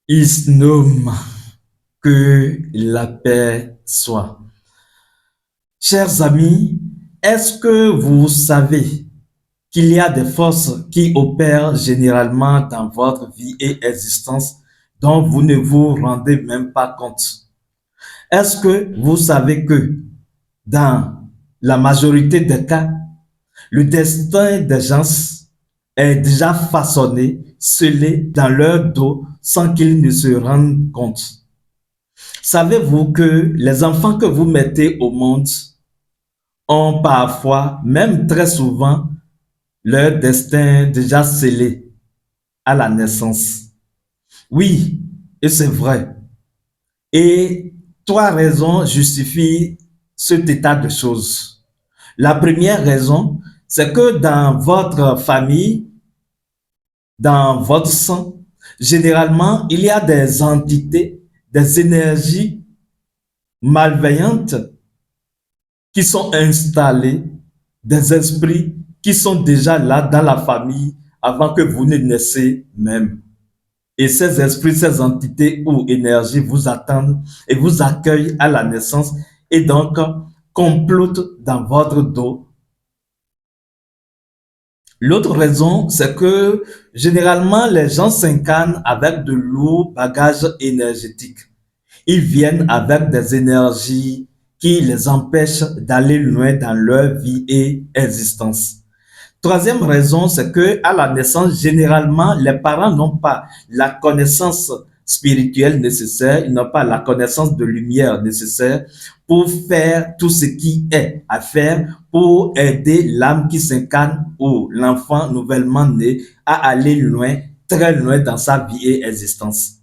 Isnom, que la paix soit. Chers amis, est-ce que vous savez qu'il y a des forces qui opèrent généralement dans votre vie et existence dont vous ne vous rendez même pas compte? Est-ce que vous savez que dans la majorité des cas, le destin des gens est déjà façonné, scellé dans leur dos sans qu'ils ne se rendent compte? Savez-vous que les enfants que vous mettez au monde ont parfois, même très souvent, leur destin déjà scellé à la naissance? Oui, et c'est vrai. Et trois raisons justifient cet état de choses. La première raison, c'est que dans votre famille, dans votre sang, généralement, il y a des entités, des énergies malveillantes qui sont installés, des esprits qui sont déjà là dans la famille avant que vous ne naissiez même. Et ces esprits, ces entités ou énergies vous attendent et vous accueillent à la naissance et donc complotent dans votre dos. L'autre raison, c'est que généralement, les gens s'incarnent avec de lourds bagages énergétiques. Ils viennent avec des énergies qui les empêchent d'aller loin dans leur vie et existence. Troisième raison, c'est que à la naissance, généralement, les parents n'ont pas la connaissance spirituelle nécessaire, ils n'ont pas la connaissance de lumière nécessaire pour faire tout ce qui est à faire pour aider l'âme qui s'incarne ou l'enfant nouvellement né à aller loin, très loin dans sa vie et existence.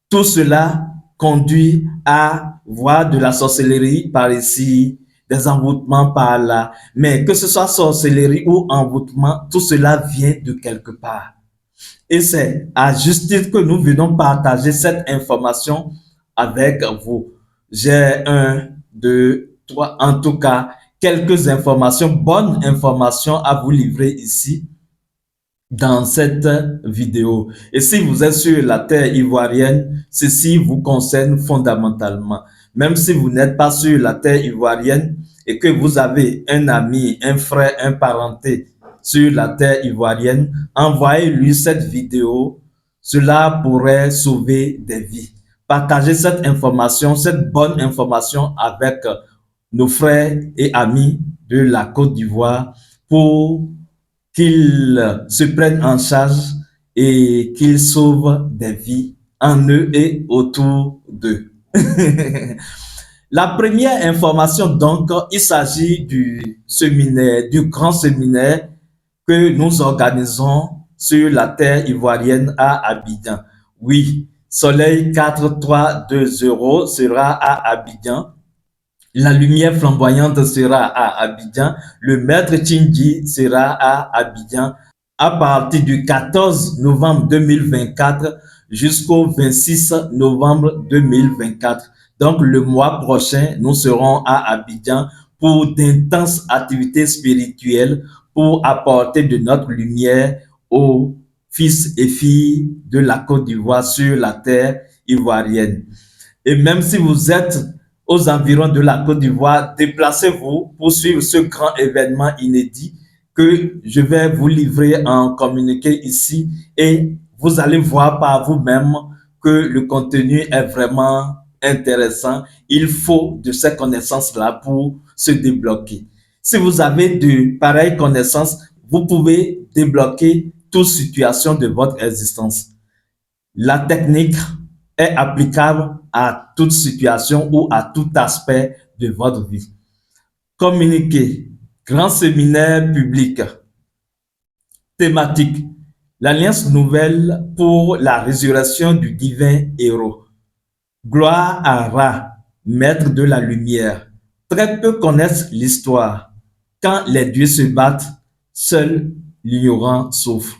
Tout cela conduit à voir de la sorcellerie par ici, des envoûtements par là. Mais que ce soit sorcellerie ou envoûtement, tout cela vient de quelque part. Et c'est à juste titre que nous venons partager cette information avec vous. J'ai un, deux, trois, en tout cas, quelques informations, bonnes informations à vous livrer ici dans cette vidéo. Et si vous êtes sur la terre ivoirienne, ceci vous concerne fondamentalement. Même si vous n'êtes pas sur la terre ivoirienne et que vous avez un ami, un frère, un parenté sur la terre ivoirienne, envoyez-lui cette vidéo. Cela pourrait sauver des vies. Partagez cette information, cette bonne information avec nos frères et amis de la Côte d'Ivoire pour qu'ils se prennent en charge et qu'ils sauvent des vies en eux et autour d'eux. La première information, donc, il s'agit du séminaire, du grand séminaire que nous organisons sur la terre ivoirienne à Abidjan. Oui, Soleil 4320 sera à Abidjan. La lumière flamboyante sera à Abidjan. Le maître Tchindji sera à Abidjan à partir du 14 novembre 2024 jusqu'au 26 novembre 2024. Donc, le mois prochain, nous serons à Abidjan pour d'intenses activités spirituelles pour apporter de notre lumière aux fils et filles de la Côte d'Ivoire sur la terre ivoirienne. Et même si vous êtes aux environs de la Côte d'Ivoire, déplacez-vous pour suivre ce grand événement inédit que je vais vous livrer en communiqué ici et vous allez voir par vous-même que le contenu est vraiment intéressant. Il faut de ces connaissances-là pour se débloquer. Si vous avez de pareilles connaissances, vous pouvez débloquer toute situation de votre existence. La technique est applicable à toute situation ou à tout aspect de votre vie. Communiquer. Grand séminaire public. Thématique. L'Alliance nouvelle pour la résurrection du divin héros. Gloire à Ra, maître de la lumière. Très peu connaissent l'histoire. Quand les dieux se battent, seul l'ignorant souffre.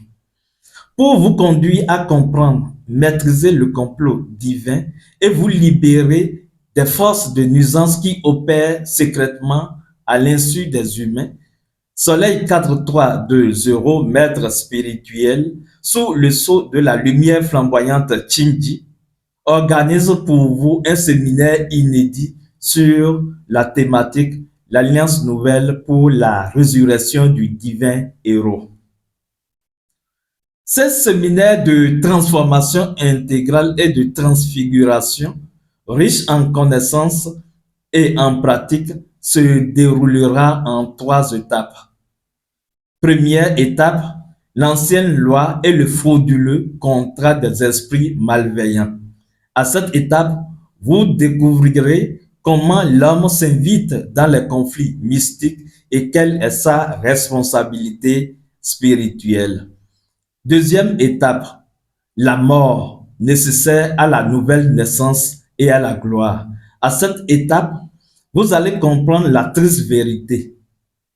Pour vous conduire à comprendre, maîtriser le complot divin et vous libérer des forces de nuisance qui opèrent secrètement à l'insu des humains, Soleil 4320, maître spirituel, sous le sceau de la lumière flamboyante Chindi, organise pour vous un séminaire inédit sur la thématique l'Alliance nouvelle pour la résurrection du divin héros. Ce séminaire de transformation intégrale et de transfiguration, riche en connaissances et en pratiques, se déroulera en 3 étapes. Première étape, l'ancienne loi et le frauduleux contrat des esprits malveillants. À cette étape, vous découvrirez comment l'homme s'invite dans les conflits mystiques et quelle est sa responsabilité spirituelle. Deuxième étape, la mort nécessaire à la nouvelle naissance et à la gloire. À cette étape, vous allez comprendre la triste vérité.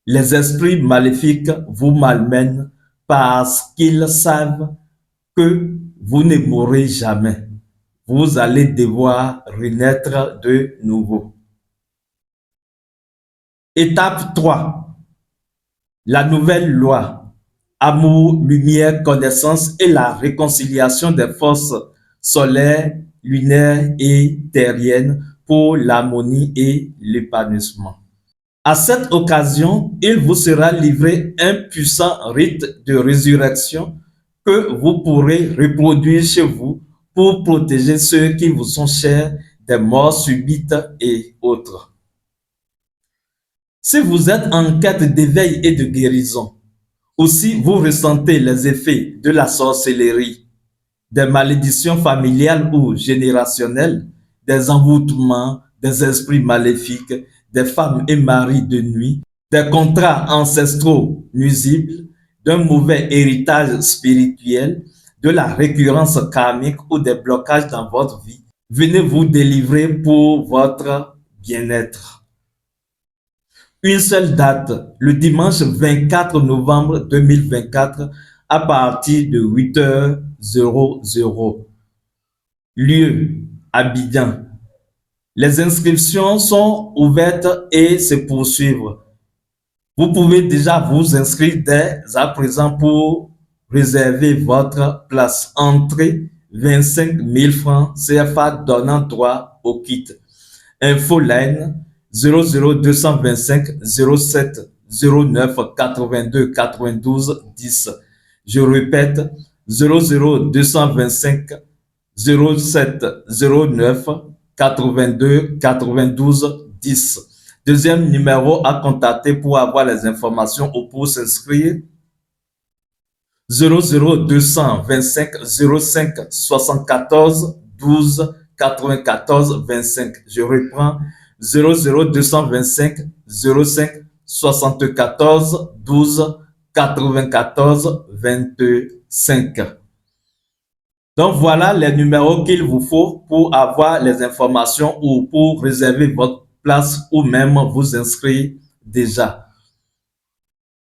Les esprits maléfiques vous malmènent parce qu'ils savent que vous ne mourrez jamais. Vous allez devoir renaître de nouveau. Étape 3. La nouvelle loi. Amour, lumière, connaissance et la réconciliation des forces solaires, lunaires et terriennes pour l'harmonie et l'épanouissement. À cette occasion, il vous sera livré un puissant rite de résurrection que vous pourrez reproduire chez vous pour protéger ceux qui vous sont chers des morts subites et autres. Si vous êtes en quête d'éveil et de guérison, ou si vous ressentez les effets de la sorcellerie, des malédictions familiales ou générationnelles, des envoûtements, des esprits maléfiques, des femmes et maris de nuit, des contrats ancestraux nuisibles, d'un mauvais héritage spirituel, de la récurrence karmique ou des blocages dans votre vie, venez vous délivrer pour votre bien-être. Une seule date, le dimanche 24 novembre 2024 à partir de 8h00. Lieu, Abidjan. Les inscriptions sont ouvertes et se poursuivent. Vous pouvez déjà vous inscrire dès à présent pour réserver votre place. Entrée 25 000 francs CFA donnant droit au kit. Info line 00225 07 09 82 92 10. Je répète 00225 07 09 82 92 10. Deuxième numéro à contacter pour avoir les informations ou pour s'inscrire 00225 05 74 12 94 25. Je reprends 00225 05 74 12 94 25. Donc voilà les numéros qu'il vous faut pour avoir les informations ou pour réserver votre place ou même vous inscrire déjà.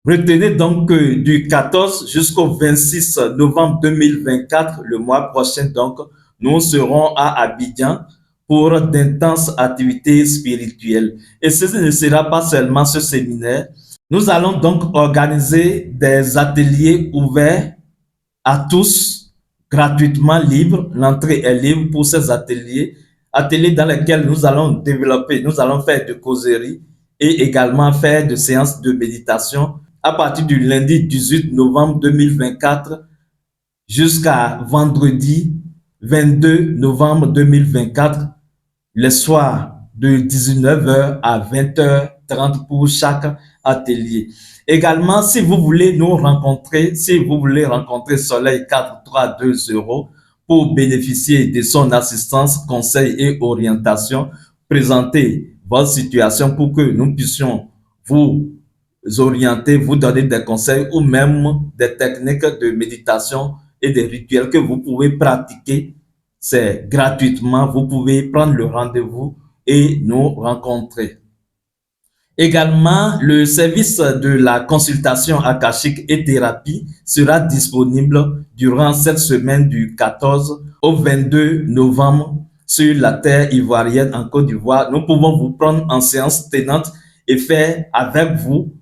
Retenez donc que du 14 jusqu'au 26 novembre 2024, le mois prochain donc, nous serons à Abidjan pour d'intenses activités spirituelles. Et ce ne sera pas seulement ce séminaire. Nous allons donc organiser des ateliers ouverts à tous, gratuitement libres. L'entrée est libre pour ces ateliers. Ateliers dans lesquels nous allons développer, nous allons faire de causeries et également faire de séances de méditation à partir du lundi 18 novembre 2024 jusqu'à vendredi 22 novembre 2024, le soir de 19h à 20h30 pour chaque atelier. Également, si vous voulez nous rencontrer, si vous voulez rencontrer Soleil 4320 pour bénéficier de son assistance, conseil et orientation, présenter votre situation pour que nous puissions vous orienter, vous donner des conseils ou même des techniques de méditation et des rituels que vous pouvez pratiquer. C'est gratuitement, vous pouvez prendre le rendez-vous et nous rencontrer. Également, le service de la consultation akashique et thérapie sera disponible durant cette semaine du 14 au 22 novembre sur la terre ivoirienne en Côte d'Ivoire. Nous pouvons vous prendre en séance tenante et faire avec vous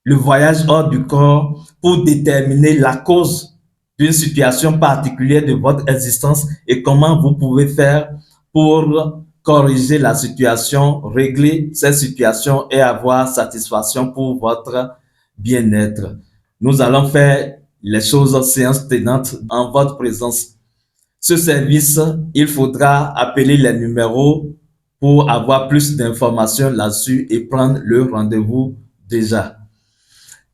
le voyage hors du corps pour déterminer la cause d'une situation particulière de votre existence et comment vous pouvez faire pour corriger la situation, régler cette situation et avoir satisfaction pour votre bien-être. Nous allons faire les choses séance tenante en votre présence. Ce service, il faudra appeler les numéros pour avoir plus d'informations là-dessus et prendre le rendez-vous déjà.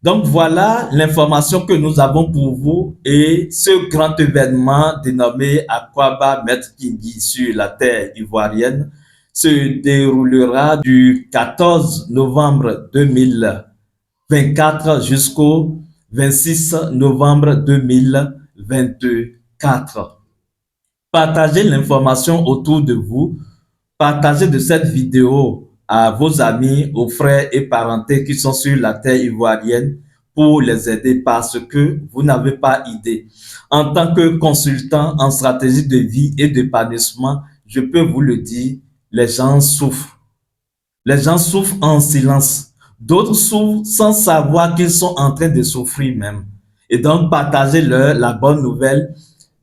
Donc voilà l'information que nous avons pour vous et ce grand événement dénommé Aquaba Maître Kingi sur la terre ivoirienne se déroulera du 14 novembre 2024 jusqu'au 26 novembre 2024. Partagez l'information autour de vous. Partagez de cette vidéo à vos amis, aux frères et parentés qui sont sur la terre ivoirienne pour les aider parce que vous n'avez pas idée. En tant que consultant en stratégie de vie et d'épanouissement, je peux vous le dire, les gens souffrent. Les gens souffrent en silence. D'autres souffrent sans savoir qu'ils sont en train de souffrir même. Et donc, partagez-leur la bonne nouvelle.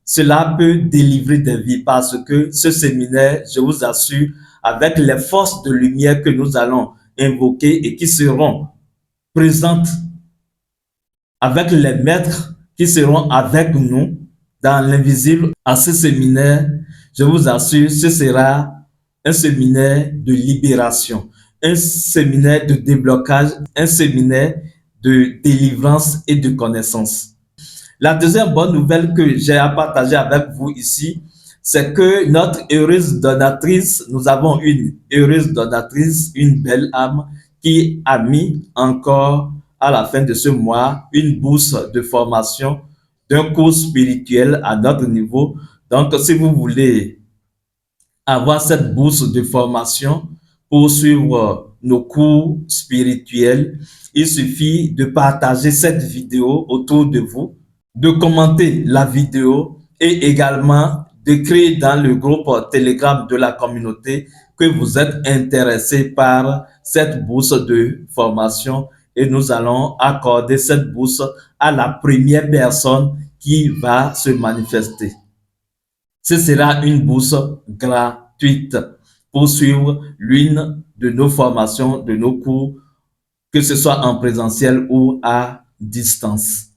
Cela peut délivrer des vies parce que ce séminaire, je vous assure, avec les forces de lumière que nous allons invoquer et qui seront présentes avec les maîtres qui seront avec nous dans l'invisible à ce séminaire, je vous assure, ce sera un séminaire de libération, un séminaire de déblocage, un séminaire de délivrance et de connaissance. La deuxième bonne nouvelle que j'ai à partager avec vous ici, c'est que notre heureuse donatrice, nous avons une heureuse donatrice, une belle âme qui a mis encore à la fin de ce mois une bourse de formation d'un cours spirituel à notre niveau. Donc, si vous voulez avoir cette bourse de formation pour suivre nos cours spirituels, il suffit de partager cette vidéo autour de vous, de commenter la vidéo et également d'écrire dans le groupe Telegram de la communauté que vous êtes intéressé par cette bourse de formation et nous allons accorder cette bourse à la première personne qui va se manifester. Ce sera une bourse gratuite pour suivre l'une de nos formations, de nos cours, que ce soit en présentiel ou à distance.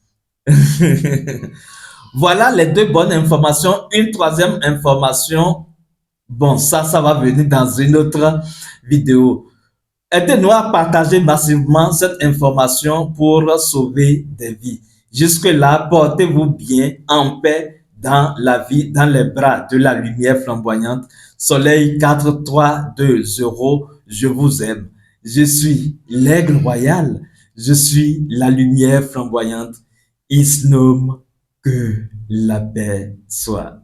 Voilà les deux bonnes informations. Une troisième information, bon, ça va venir dans une autre vidéo. Aidez-nous à partager massivement cette information pour sauver des vies. Jusque-là, portez-vous bien en paix dans la vie, dans les bras de la lumière flamboyante. Soleil 4320, je vous aime. Je suis l'aigle royal. Je suis la lumière flamboyante. Isnom, que la paix soit.